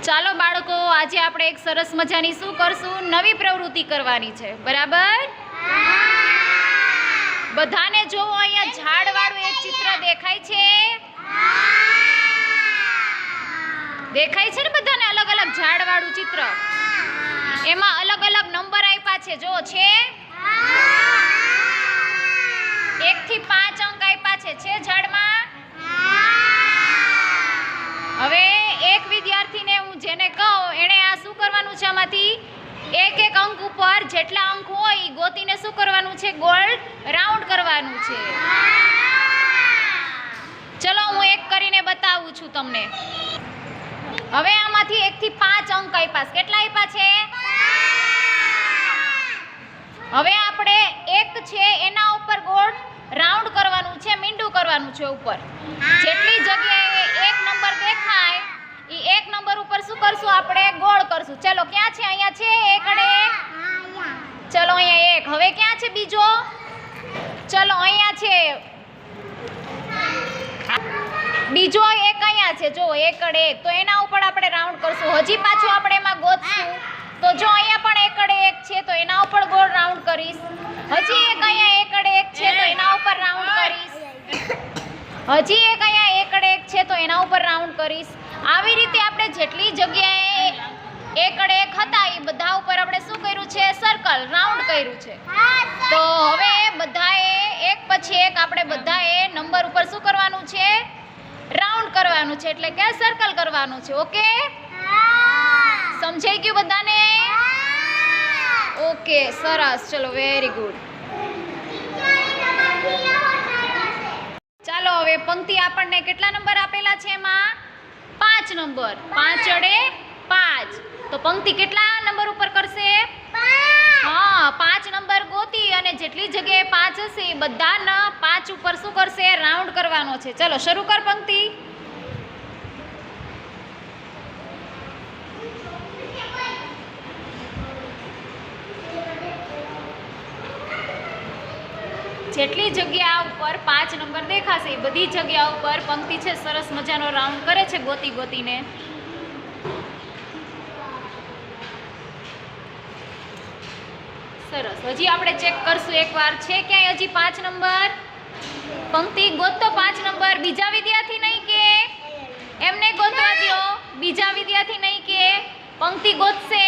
ચાલો બાળકો, આજે આપણે એક સરસ મજાની શું કરશું? નવી પ્રવૃત્તિ કરવાની છે, બરાબર? બધાને જોવો, અહીંયા ઝાડવાળું એક ચિત્ર દેખાય છે? દેખાય છે ને બધાને? અલગ અલગ ઝાડવાળું ચિત્ર, એમાં અલગ અલગ નંબર આપ્યા છે. જો છે 1 થી 5 અંક આપ્યા છે ઝાડમાં. હવે એક વિદ્યાર્થીને હું જેને કહું એણે આ શું કરવાનું છે, આમાંથી એક એક અંક ઉપર જેટલા અંક હોય એ ગોતીને શું કરવાનું છે? ગોળ રાઉન્ડ કરવાનું છે. ચલો હું એક કરીને બતાવું છું તમને. હવે આમાંથી 1 થી 5 અંક આપ્યા. કેટલા આપ્યા છે? હવે આપણે એક છે એના ઉપર ગોળ રાઉન્ડ કરવાનું છે, મીંડું કરવાનું છે ઉપર. જેટલી જગ્યાએ એક નંબર દેખાય એ એક નંબર ઉપર શું કરશું? આપણે ગોળ કરશું. ચલો ક્યાં છે? અહીંયા છે એક અડે. ચલો અહીંયા એક. હવે ક્યાં છે બીજો? ચલો અહીંયા છે બીજો એક, અહીંયા છે જો એક અડે એક. તો એના ઉપર આપણે રાઉન્ડ કરશું. હજી પાછું આપણે એમાં ગોતશું. તો જો અહીંયા પણ એક અડે એક છે તો એના ઉપર ગોળ રાઉન્ડ કરીશ. હજી એક અહીંયા એક અડે એક છે તો એના ઉપર રાઉન્ડ કરીશ. હજી એક અહીંયા એક અડે એક છે તો એના ઉપર રાઉન્ડ કરીશ. આવી રીતે આપણે જેટલી જગ્યાએ એક અડે એક હતા એ બધા ઉપર આપણે શું કર્યું છે? સર્કલ રાઉન્ડ કર્યું છે. તો હવે બધાએ એક પછી એક આપણે બધાએ નંબર ઉપર શું કરવાનું છે? રાઉન્ડ કરવાનું છે, એટલે કે સર્કલ કરવાનું છે. ઓકે, સમજાઈ ગયું બધાને? ઓકે, સરસ. ચલો, વેરી ગુડ. ચાલો હવે પંક્તિ આપણને કેટલા નંબર આપેલા છે? એમાં 5 નંબર. 5 અડે 5. તો પંક્તિ કેટલા નંબર ઉપર કરશે? 5. હા, 5 નંબર ગોતી અને જેટલી જગ્યાએ 5 હશે એ બધાના 5 ઉપર શું કરશે? રાઉન્ડ કરવાનો છે. ચલો શરૂ કર પંક્તિ. જેટલી જગ્યા ઉપર 5 નંબર દેખાશે એ બધી જગ્યા ઉપર પંક્તિ છે સરસ મજાનો રાઉન્ડ કરે છે ગોતી ગોતીને. સરસ. હજી આપણે ચેક કરશું એકવાર, છે ક્યાંય હજી 5 નંબર? પંક્તિ ગોતતો 5 નંબર. બીજા વિદ્યાર્થી નહીં કે એમને ગોતવા દો. બીજા વિદ્યાર્થી નહીં કે પંક્તિ ગોતશે.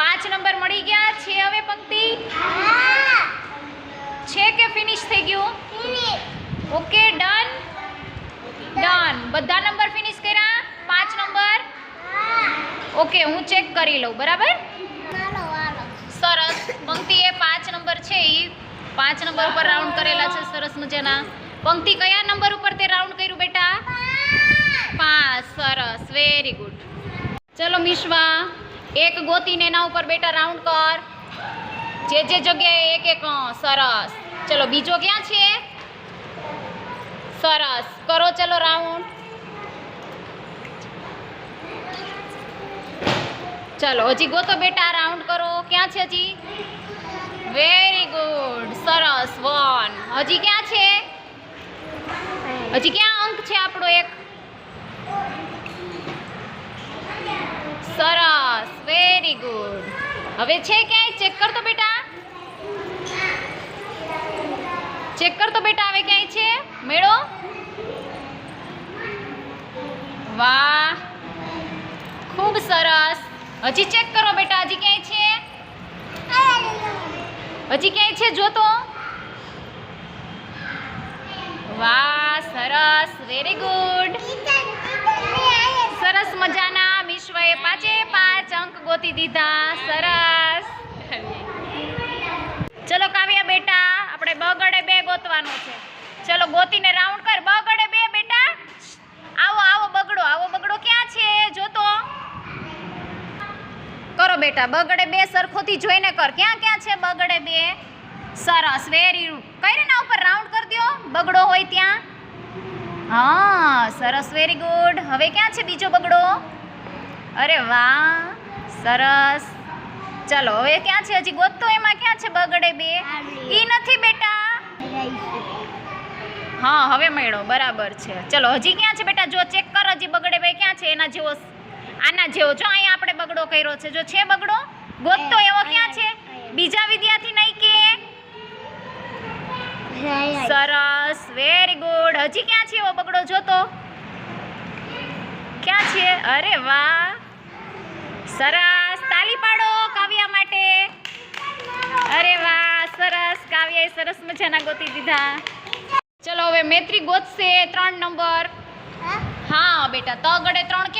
પાંચ નંબર મળી ગયા છે. હવે પંક્તિ છે કે ફિનિશ થઈ ગયું? Okay, done. ડન. બધા નંબર ફિનિશ કર્યા? 5 નંબર? ઓકે, હું ચેક કરી લઉં. બરાબર, સરસ. પંક્તિએ 5 નંબર છે એ 5 નંબર ઉપર રાઉન્ડ કરેલા છે સરસ મજાના. પંક્તિ કયા નંબર ઉપર તે રાઉન્ડ કર્યું બેટા? 5. સરસ, વેરી ગુડ. ચલો મિશ્વા, એક ગોતીને એના ઉપર બેટા રાઉન્ડ કર. જે જગ્યાએ એક એક. સરસ. ચલો બીજો ક્યાં છે? સરસ, કરો ચલો રાઉન્ડ. ચલો હજી ગોતો બેટા, રાઉન્ડ કરો. ક્યાં છે હજી? વેરી ગુડ, સરસ. 1. હજી ક્યાં છે? હજી ક્યાં અંક છે આપણો? એક. સરસ, વેરી ગુડ. હવે છે ક્યાંય? ચેક કર તો બેટા. ચેક કર તો બેટા, હવે ક્યાંય છે? મેળો. વાહ, ખૂબ સરસ. હજી ચેક કરો બેટા, હજી ક્યાંય છે? હજી ક્યાંય છે? જોતો. વાહ, સરસ, વેરી ગુડ. સરસ મજાના મિશ્વાએ 5 અંક ગોતી દીધા. સરસ. ચલો કાવ્યા બેટા, આપણે બગડે 2 ગોતવાનું છે. ચલો ગોતીને રાઉન્ડ કર. બગડે 2 બેટા. આવો આવો બગડો, આવો બગડો ક્યાં છે? જોતો. કરો બેટા, બગડે 2 સરખોથી જોઈને કર. ક્યાં ક્યાં છે બગડે 2? સરસ, વેરી ગુડ. કઈ ના ઉપર રાઉન્ડ કરી દો બગડો હોય ત્યાં. હા, સરસ, વેરી ગુડ. હવે ક્યાં છે બીજો બગડો? અરે વાહ, સરસ. ચલો હવે ક્યાં છે? હજી ગોતતો. એમાં ક્યાં છે બગડે 2? ઈ નથી બેટા. હા હવે મળ્યો, બરાબર છે. ચલો હજી ક્યાં છે બેટા? જો ચેક કર, હજી બગડે ભાઈ ક્યાં છે? એના જેવો, આના જેવો. જો અહીંયા આપણે બગડો કર્યો છે. જો છે બગડો, ગોતતો એવો ક્યાં છે? બીજા વિદ્યાર્થી નહીં કે? સરસ, વેરી ગુડ. હજી ક્યાં છે એવો બગડો? જોતો ક્યાં છે? અરે વાહ, સરસ. તાલી પાડો કાવ્યા માટે. અરે વાહ, સરસ. કાવ્યાએ સરસ મજાના ગોતી દીધા. ચલો હવે મૈત્રી ગોતશે 3 નંબર. હા બેટા, તગડે 3 ક્યાં